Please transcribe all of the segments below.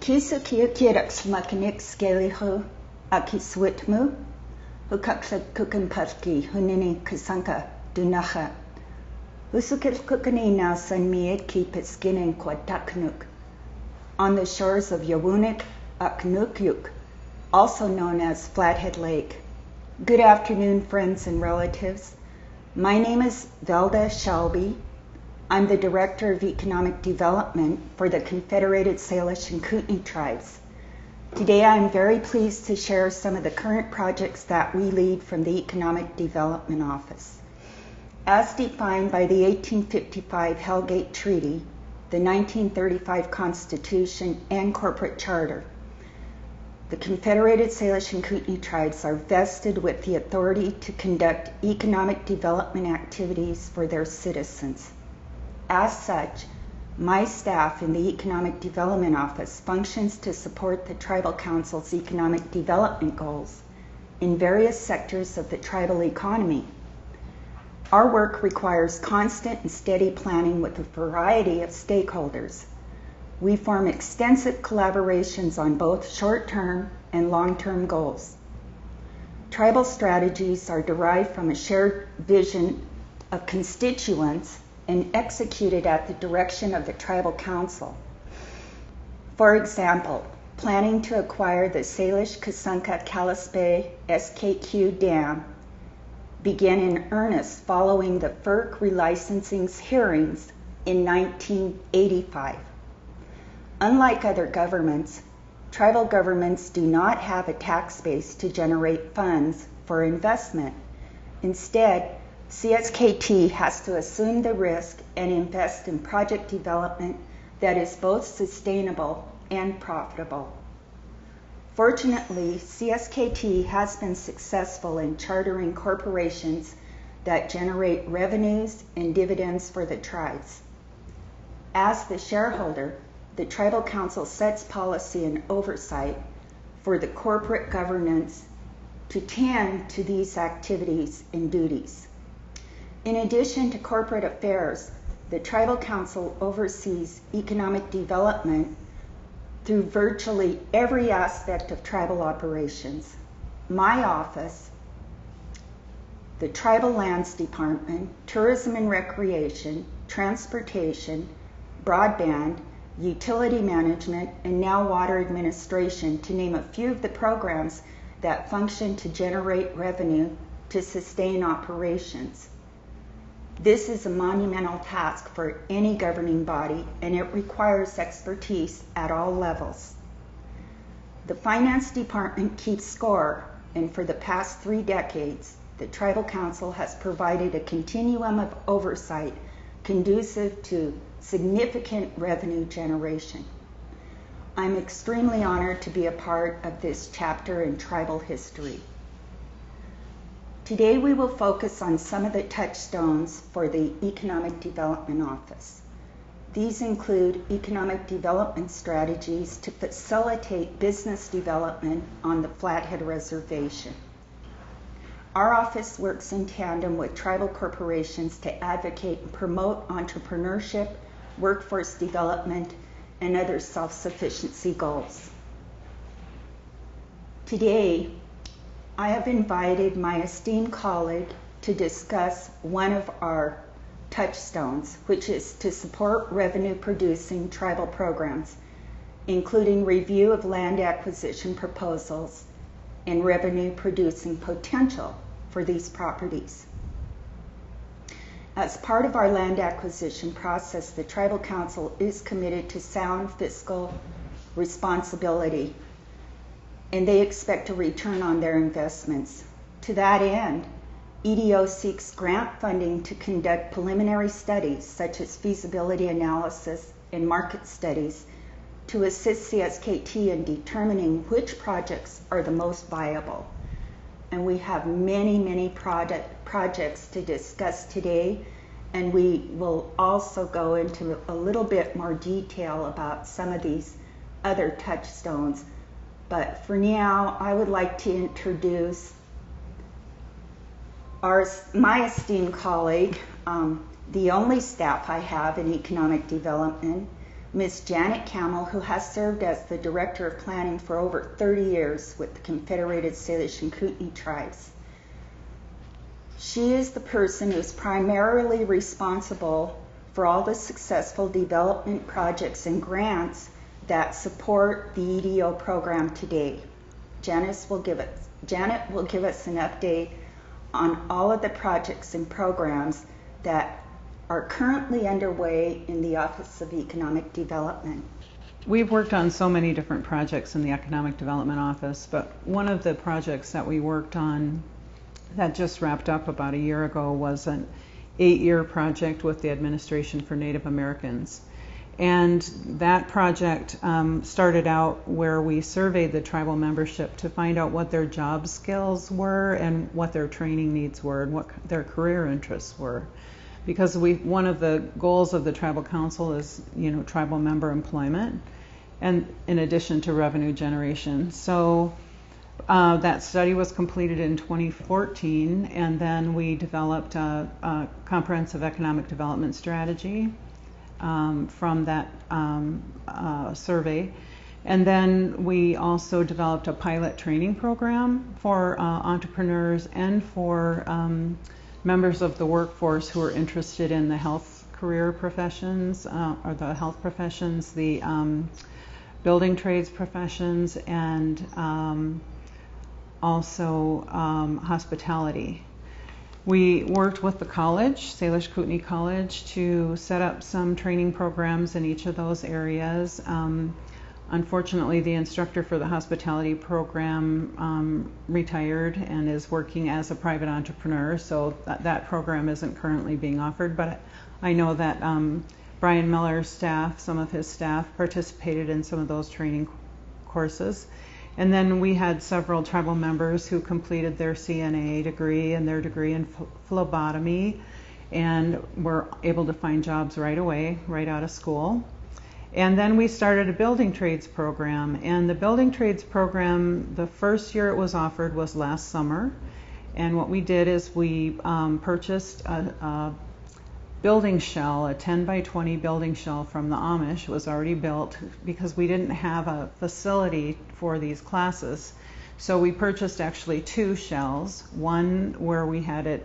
Kisu Kiakirax Makinik Scaliho Akiswitmu, Hukaksa Kukanpaski, Hunini Kasanka, Dunaha, Usukil Kukani now San Miet keep its skin in Quataknuk, on the shores of Yawunik Aknukyuk, also known as Flathead Lake. Good afternoon, friends and relatives. My name is Velda Shelby. I'm the Director of Economic Development for the Confederated Salish and Kootenai Tribes. Today I'm very pleased to share some of the current projects that we lead from the Economic Development Office. As defined by the 1855 Hellgate Treaty, the 1935 Constitution, and Corporate Charter, the Confederated Salish and Kootenai Tribes are vested with the authority to conduct economic development activities for their citizens. As such, my staff in the Economic Development Office functions to support the Tribal Council's economic development goals in various sectors of the tribal economy. Our work requires constant and steady planning with a variety of stakeholders. We form extensive collaborations on both short-term and long-term goals. Tribal strategies are derived from a shared vision of constituents and executed at the direction of the Tribal Council. For example, planning to acquire the Salish-Kasunka-Kalispay SKQ Dam began in earnest following the FERC relicensing hearings in 1985. Unlike other governments, tribal governments do not have a tax base to generate funds for investment. Instead, CSKT has to assume the risk and invest in project development that is both sustainable and profitable. Fortunately, CSKT has been successful in chartering corporations that generate revenues and dividends for the tribes. As the shareholder, the Tribal Council sets policy and oversight for the corporate governance to tend to these activities and duties. In addition to corporate affairs, the Tribal Council oversees economic development through virtually every aspect of tribal operations. My office, the Tribal Lands Department, Tourism and Recreation, Transportation, Broadband, Utility Management, and now Water Administration, to name a few of the programs that function to generate revenue to sustain operations. This is a monumental task for any governing body, and it requires expertise at all levels. The Finance Department keeps score, and for the past 3 decades, the Tribal Council has provided a continuum of oversight conducive to significant revenue generation. I'm extremely honored to be a part of this chapter in tribal history. Today we will focus on some of the touchstones for the Economic Development Office. These include economic development strategies to facilitate business development on the Flathead Reservation. Our office works in tandem with tribal corporations to advocate and promote entrepreneurship, workforce development, and other self-sufficiency goals. Today, I have invited my esteemed colleague to discuss one of our touchstones, which is to support revenue-producing tribal programs, including review of land acquisition proposals and revenue-producing potential for these properties. As part of our land acquisition process, the Tribal Council is committed to sound fiscal responsibility, and they expect a return on their investments. To that end, EDO seeks grant funding to conduct preliminary studies such as feasibility analysis and market studies to assist CSKT in determining which projects are the most viable. And we have many projects to discuss today, and we will also go into a little bit more detail about some of these other touchstones. But for now, I would like to introduce my esteemed colleague, the only staff I have in economic development, Ms. Janet Camel, who has served as the Director of Planning for over 30 years with the Confederated Salish and Kootenai tribes. She is the person who is primarily responsible for all the successful development projects and grants that support the EDO program today. Janet will give us an update on all of the projects and programs that are currently underway in the Office of Economic Development. We've worked on so many different projects in the Economic Development Office, but one of the projects that we worked on that just wrapped up about a year ago was an 8-year project with the Administration for Native Americans. And that project started out where we surveyed the tribal membership to find out what their job skills were and what their training needs were and what their career interests were. Because one of the goals of the Tribal Council is, tribal member employment, and in addition to revenue generation. So that study was completed in 2014, and then we developed a comprehensive economic development strategy from that survey. And then we also developed a pilot training program for entrepreneurs and for members of the workforce who are interested in the health career professions, or the health professions, the building trades professions, and also hospitality. We worked with the college, Salish Kootenai College, to set up some training programs in each of those areas. Unfortunately, the instructor for the hospitality program retired and is working as a private entrepreneur, so that program isn't currently being offered. But I know that Brian Miller's staff, some of his staff, participated in some of those training courses. And then we had several tribal members who completed their CNA degree and their degree in phlebotomy and were able to find jobs right away, right out of school. And then we started a building trades program. And the building trades program, the first year it was offered was last summer. And what we did is we purchased a building shell, a 10 by 20 building shell from the Amish. It was already built because we didn't have a facility for these classes. So we purchased actually 2 shells, one where we had it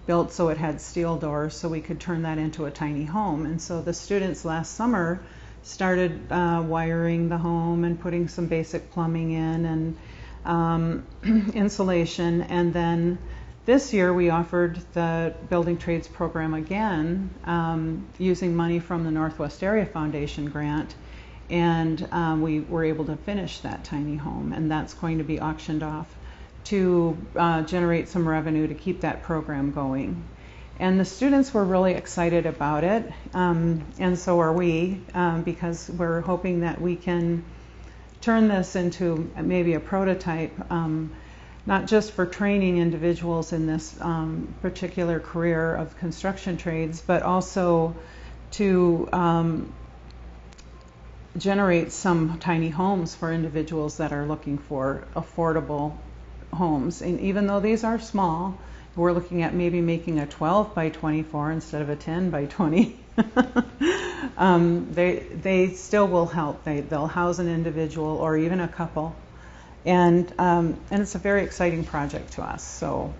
built so it had steel doors so we could turn that into a tiny home. And so the students last summer started wiring the home and putting some basic plumbing in and insulation. And then this year we offered the building trades program again using money from the Northwest Area Foundation grant, and we were able to finish that tiny home, and that's going to be auctioned off to generate some revenue to keep that program going. And the students were really excited about it, and so are we, because we're hoping that we can turn this into maybe a prototype, not just for training individuals in this particular career of construction trades, but also to generate some tiny homes for individuals that are looking for affordable homes. And even though these are small, we're looking at maybe making a 12 by 24 instead of a 10 by 20. They still will help. They'll house an individual or even a couple. And it's a very exciting project to us. So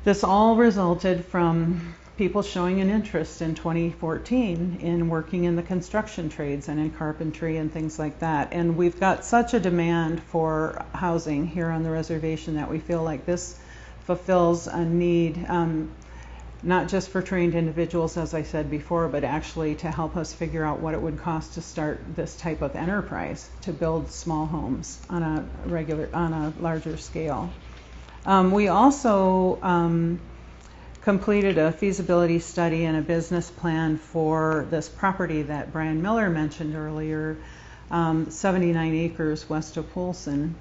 this all resulted from people showing an interest in 2014 in working in the construction trades and in carpentry and things like that. And we've got such a demand for housing here on the reservation that we feel like this fulfills a need, not just for trained individuals, as I said before, but actually to help us figure out what it would cost to start this type of enterprise, to build small homes on a larger scale. We also completed a feasibility study and a business plan for this property that Brian Miller mentioned earlier, 79 acres west of Polson.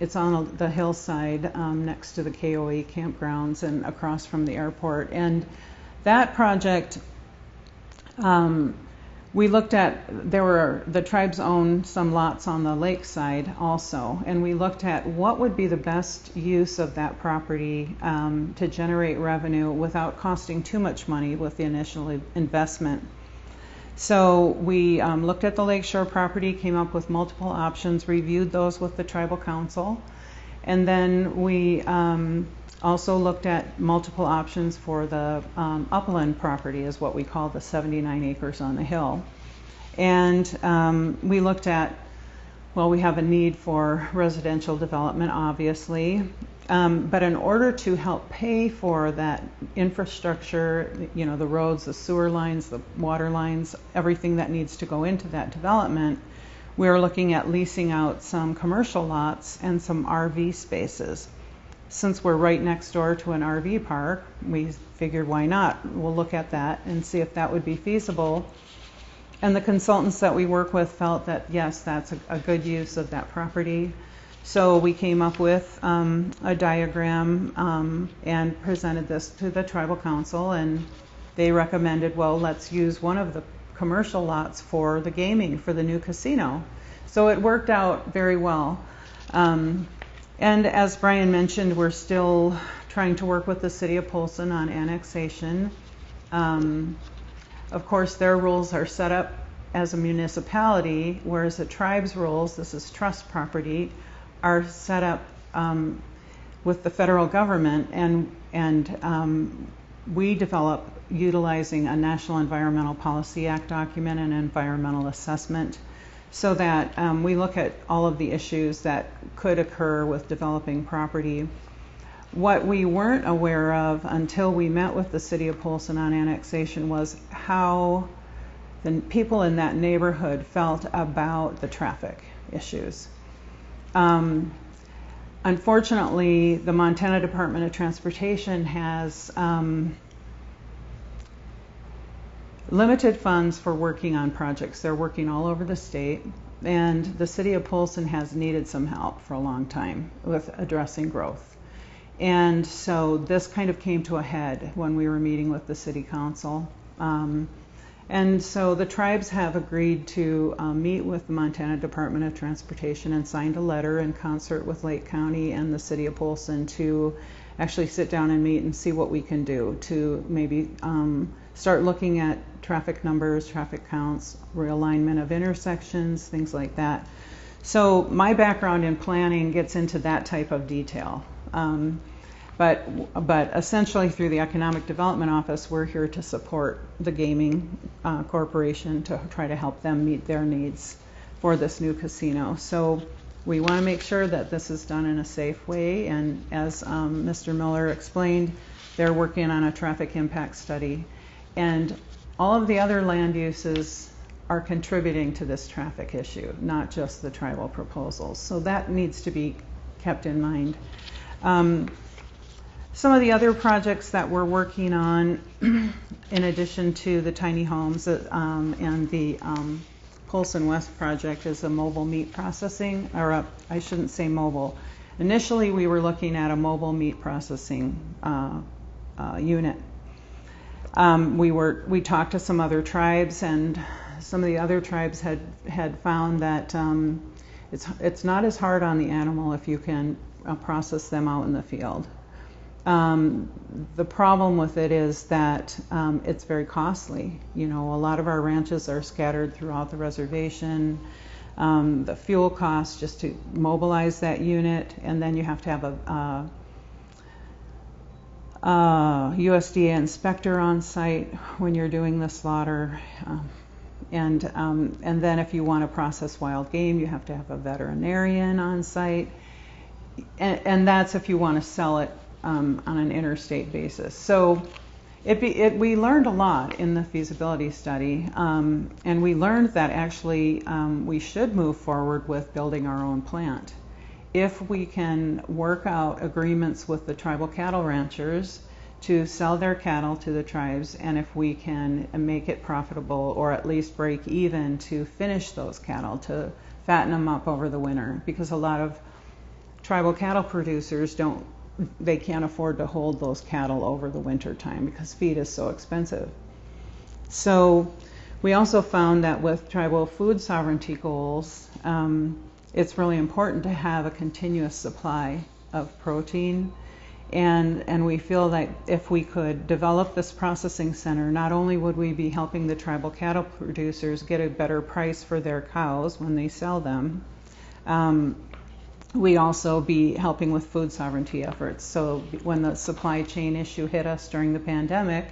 It's on the hillside next to the KOE campgrounds and across from the airport. And that project, we looked at, the tribes own some lots on the lakeside also, and we looked at what would be the best use of that property to generate revenue without costing too much money with the initial investment. So we looked at the lakeshore property, came up with multiple options, reviewed those with the tribal council, and then we also looked at multiple options for the upland property, is what we call the 79 acres on the hill. And we looked at, well, we have a need for residential development, obviously, but in order to help pay for that infrastructure, you know, the roads, the sewer lines, the water lines, everything that needs to go into that development, we are looking at leasing out some commercial lots and some RV spaces. Since we're right next door to an RV park, we figured why not? We'll look at that and see if that would be feasible. And the consultants that we work with felt that, yes, that's a good use of that property. So we came up with a diagram and presented this to the tribal council, and they recommended, well, let's use one of the commercial lots for the gaming, for the new casino. So it worked out very well. And as Brian mentioned, we're still trying to work with the city of Polson on annexation. Of course, their rules are set up as a municipality, whereas the tribe's rules, this is trust property, are set up with the federal government, and we develop utilizing a National Environmental Policy Act document and environmental assessment, so that we look at all of the issues that could occur with developing property. What we weren't aware of until we met with the city of Polson on annexation was how the people in that neighborhood felt about the traffic issues. Unfortunately, the Montana Department of Transportation has limited funds for working on projects. They're working all over the state, and the city of Polson has needed some help for a long time with addressing growth. And so this kind of came to a head when we were meeting with the city council. And so the tribes have agreed to meet with the Montana Department of Transportation and signed a letter in concert with Lake County and the city of Polson to actually sit down and meet and see what we can do to maybe start looking at traffic numbers, traffic counts, realignment of intersections, things like that. So my background in planning gets into that type of detail. But essentially through the Economic Development Office, we're here to support the gaming corporation to try to help them meet their needs for this new casino. So we want to make sure that this is done in a safe way, and as Mr. Miller explained, they're working on a traffic impact study. And all of the other land uses are contributing to this traffic issue, not just the tribal proposals. So that needs to be kept in mind. Some of the other projects that we're working on, in addition to the tiny homes and the Polson West project, is a mobile meat processing, or I shouldn't say mobile. Initially, we were looking at a mobile meat processing unit. We talked to some other tribes, and some of the other tribes had found that it's not as hard on the animal if you can process them out in the field. The problem with it is that it's very costly. You know, a lot of our ranches are scattered throughout the reservation. The fuel costs just to mobilize that unit, and then you have to have a USDA inspector on site when you're doing the slaughter. And then if you want to process wild game, you have to have a veterinarian on site. And that's if you want to sell it on an interstate basis. So we learned a lot in the feasibility study, and we learned that actually we should move forward with building our own plant. If we can work out agreements with the tribal cattle ranchers to sell their cattle to the tribes, and if we can make it profitable or at least break even to finish those cattle, to fatten them up over the winter, because a lot of tribal cattle producers they can't afford to hold those cattle over the winter time because feed is so expensive. So we also found that with tribal food sovereignty goals, it's really important to have a continuous supply of protein And we feel that if we could develop this processing center, not only would we be helping the tribal cattle producers get a better price for their cows when they sell them, we'd also be helping with food sovereignty efforts. So when the supply chain issue hit us during the pandemic,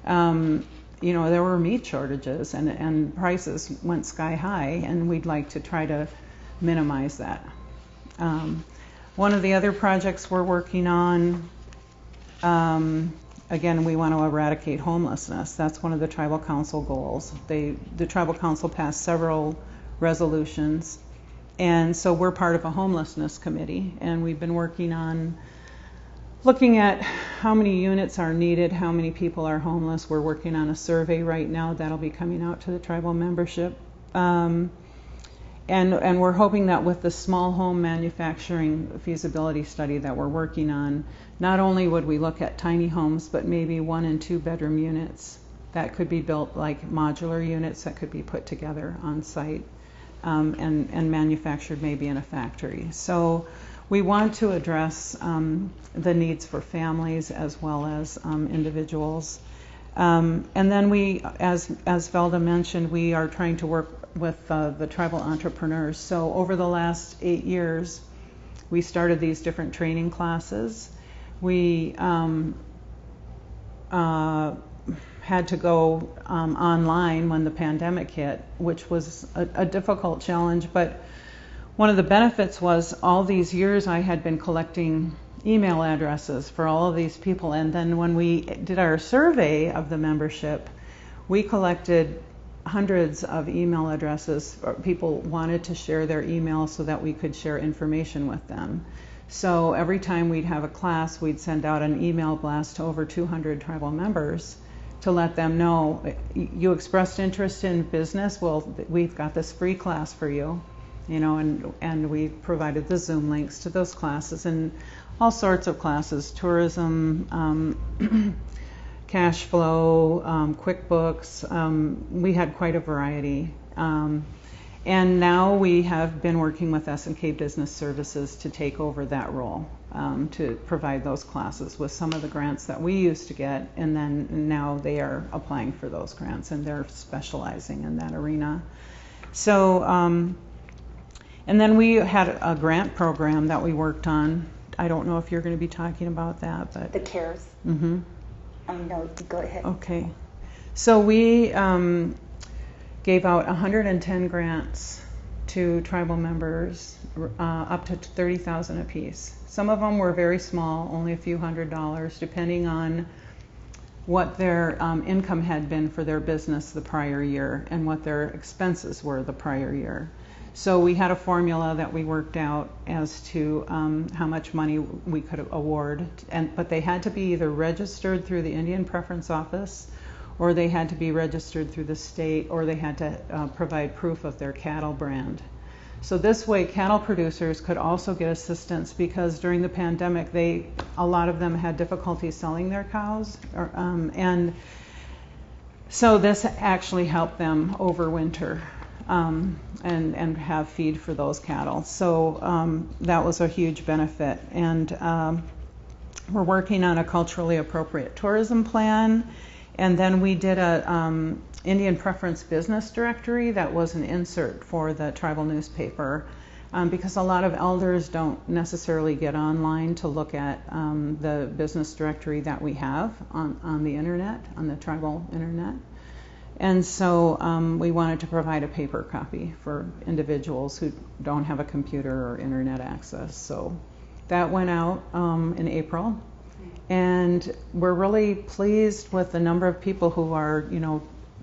there were meat shortages and prices went sky high, and we'd like to try to minimize that. One of the other projects we're working on, again, we want to eradicate homelessness. That's one of the Tribal Council goals. The Tribal Council passed several resolutions, and so we're part of a homelessness committee, and we've been working on looking at how many units are needed, how many people are homeless. We're working on a survey right now that'll be coming out to the tribal membership. And we're hoping that with the small home manufacturing feasibility study that we're working on, not only would we look at tiny homes, but maybe 1 and 2 bedroom units that could be built like modular units that could be put together on site and manufactured maybe in a factory. So we want to address the needs for families as well as individuals. And then we, as Velda mentioned, we are trying to work with the tribal entrepreneurs. So over the last 8 years, we started these different training classes. We had to go online when the pandemic hit, which was a difficult challenge. But one of the benefits was all these years I had been collecting email addresses for all of these people. And then when we did our survey of the membership, we collected hundreds of email addresses. People wanted to share their email so that we could share information with them. So every time we'd have a class, we'd send out an email blast to over 200 tribal members to let them know, you expressed interest in business, well, we've got this free class for you, and we provided the Zoom links to those classes and all sorts of classes, tourism, cash flow, QuickBooks. We had quite a variety. And now we have been working with S&K Business Services to take over that role, to provide those classes with some of the grants that we used to get, and then now they are applying for those grants and they're specializing in that arena. So, and then we had a grant program that we worked on. I don't know if you're going to be talking about that, but The CARES. Mm-hmm. No, go ahead. Okay. So we gave out 110 grants to tribal members, up to $30,000 apiece. Some of them were very small, only a few $100s, depending on what their income had been for their business the prior year and what their expenses were the prior year. So we had a formula that we worked out as to how much money we could award, but they had to be either registered through the Indian Preference Office, or they had to be registered through the state, or they had to provide proof of their cattle brand. So this way, cattle producers could also get assistance, because during the pandemic, a lot of them had difficulty selling their cows, and so this actually helped them overwinter. And have feed for those cattle. So that was a huge benefit. And we're working on a culturally appropriate tourism plan. And then we did a Indian Preference Business Directory that was an insert for the tribal newspaper, because a lot of elders don't necessarily get online to look at the business directory that we have on the internet, on the tribal internet. And so we wanted to provide a paper copy for individuals who don't have a computer or internet access. So that went out in April. And we're really pleased with the number of people who are,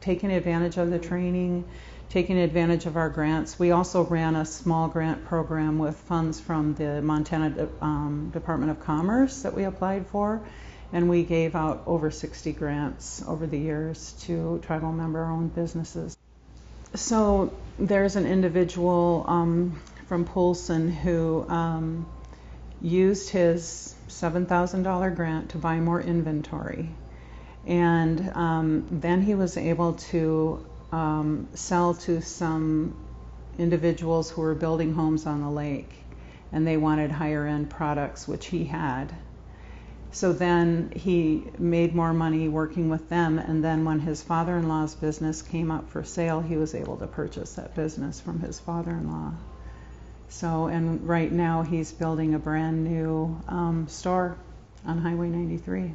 taking advantage of the training, taking advantage of our grants. We also ran a small grant program with funds from the Montana Department of Commerce that we applied for. And we gave out over 60 grants over the years to tribal member-owned businesses. So there's an individual from Poulsen who used his $7,000 grant to buy more inventory. And then he was able to sell to some individuals who were building homes on the lake, and they wanted higher-end products, which he had. So then he made more money working with them, and then when his father-in-law's business came up for sale, he was able to purchase that business from his father-in-law. So, and right now he's building a brand new store on Highway 93.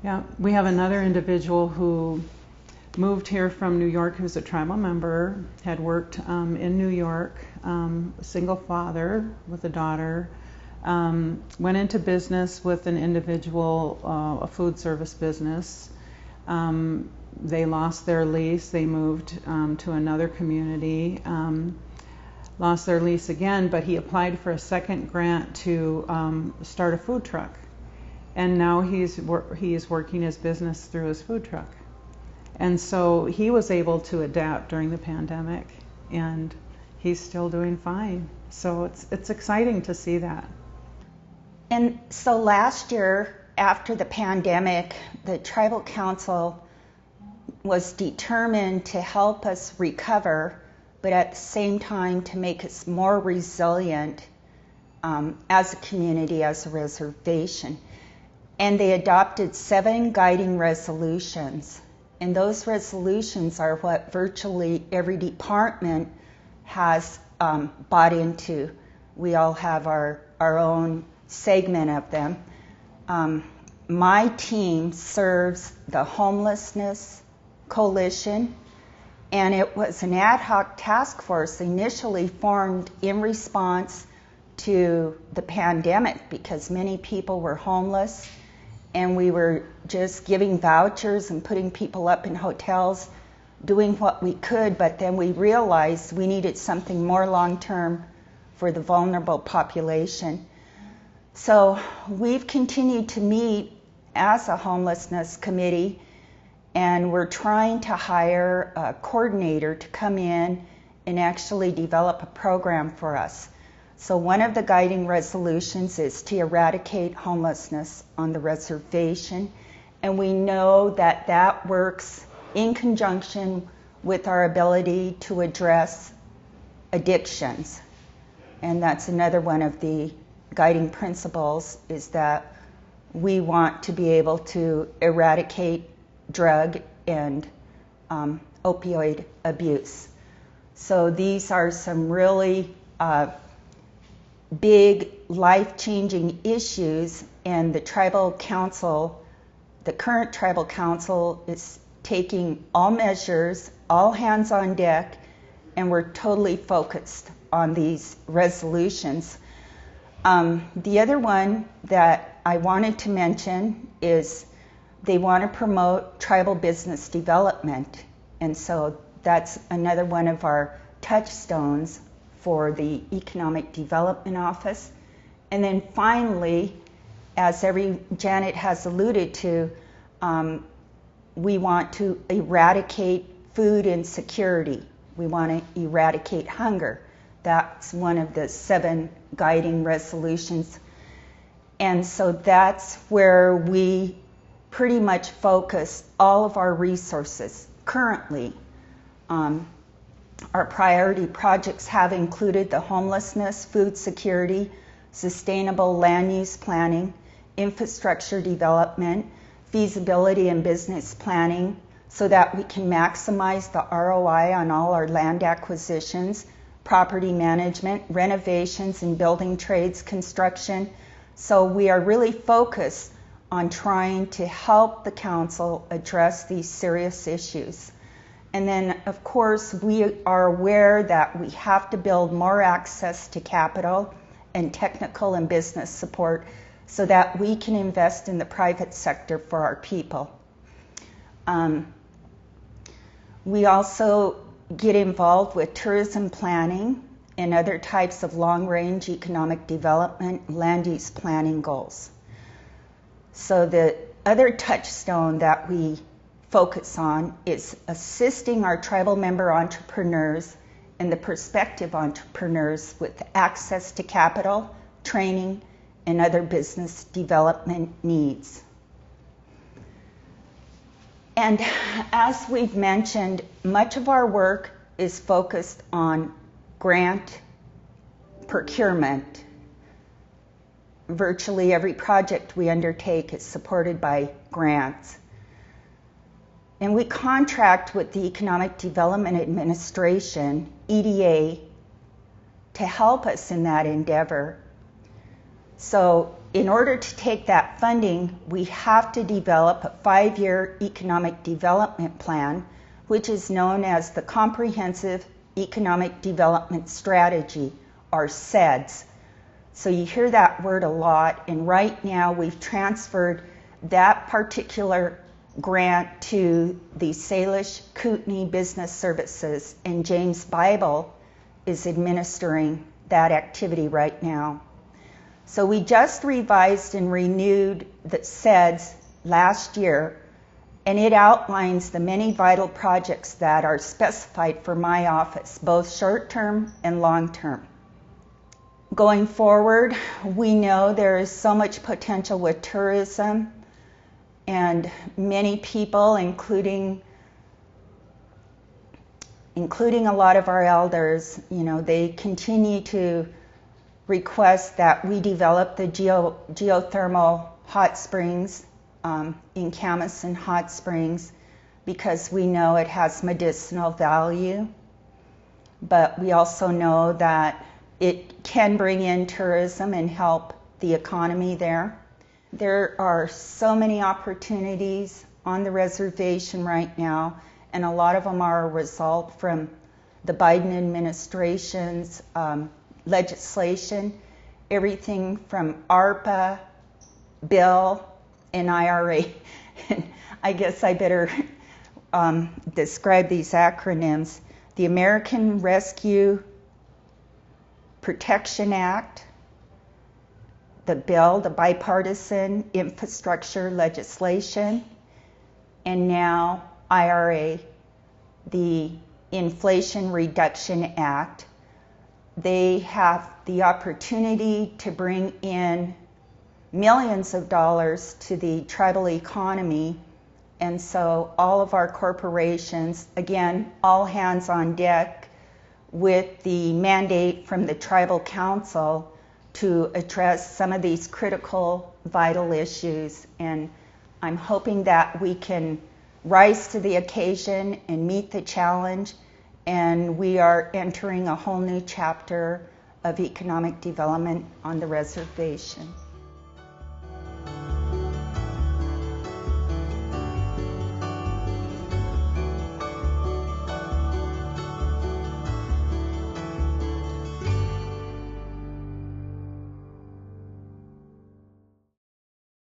Yeah, we have another individual who moved here from New York, who's a tribal member, had worked in New York, a single father with a daughter, went into business with an individual, a food service business. They lost their lease, they moved to another community, lost their lease again, but he applied for a second grant to start a food truck. And now he's working his business through his food truck. And so he was able to adapt during the pandemic, and he's still doing fine. So it's exciting to see that. And so last year, after the pandemic, the Tribal Council was determined to help us recover, but at the same time to make us more resilient as a community, as a reservation. And they adopted 7 guiding resolutions. And those resolutions are what virtually every department has bought into. We all have our own segment of them. My team serves the Homelessness Coalition, and it was an ad hoc task force initially formed in response to the pandemic because many people were homeless, and we were just giving vouchers and putting people up in hotels, doing what we could, but then we realized we needed something more long-term for the vulnerable population. So we've continued to meet as a homelessness committee, and we're trying to hire a coordinator to come in and actually develop a program for us. So one of the guiding resolutions is to eradicate homelessness on the reservation, and we know that that works in conjunction with our ability to address addictions. And that's another one of the guiding principles, is that we want to be able to eradicate drug and opioid abuse. So these are some really big life-changing issues, and the tribal council, the current tribal council, is taking all measures, all hands on deck, and we're totally focused on these resolutions. The other one that I wanted to mention is they want to promote tribal business development, and so that's another one of our touchstones for the Economic Development Office. And then finally, as Janet has alluded to, we want to eradicate food insecurity. We want to eradicate hunger. That's one of the 7 guiding resolutions. And so that's where we pretty much focus all of our resources currently. Our priority projects have included the homelessness, food security, sustainable land use planning, infrastructure development, feasibility and business planning, so that we can maximize the ROI on all our land acquisitions, property management, renovations and building trades, construction. So we are really focused on trying to help the council address these serious issues. And then, of course, we are aware that we have to build more access to capital and technical and business support so that we can invest in the private sector for our people. We also get involved with tourism planning and other types of long-range economic development, land use planning goals. So the other touchstone that we focus on is assisting our tribal member entrepreneurs and the prospective entrepreneurs with access to capital, training, and other business development needs. And as we've mentioned, much of our work is focused on grant procurement. virtually every project we undertake is supported by grants. And we contract with the Economic Development Administration, EDA, to help us in that endeavor. So in order to take that funding, we have to develop a 5-year economic development plan, which is known as the Comprehensive Economic Development Strategy, or CEDS. So you hear that word a lot, and right now we've transferred that particular grant to the Salish Kootenai Business Services, and James Bible is administering that activity right now. So we just revised and renewed the CEDS last year, and it outlines the many vital projects that are specified for my office, both short-term and long-term. Going forward, we know there is so much potential with tourism, and many people, including a lot of our elders, they continue to request that we develop the geothermal hot springs in Camel Hot Springs, because we know it has medicinal value. But we also know that it can bring in tourism and help the economy there. There are so many opportunities on the reservation right now, and a lot of them are a result from the Biden administration's legislation, everything from ARPA, bill, and IRA. And I guess I better describe these acronyms. The American Rescue Protection Act, the bill, the bipartisan infrastructure legislation, and now IRA, the Inflation Reduction Act. They have the opportunity to bring in millions of dollars to the tribal economy, and so all of our corporations, again, all hands on deck, with the mandate from the Tribal Council to address some of these critical, vital issues. And I'm hoping that we can rise to the occasion and meet the challenge, and we are entering a whole new chapter of economic development on the reservation.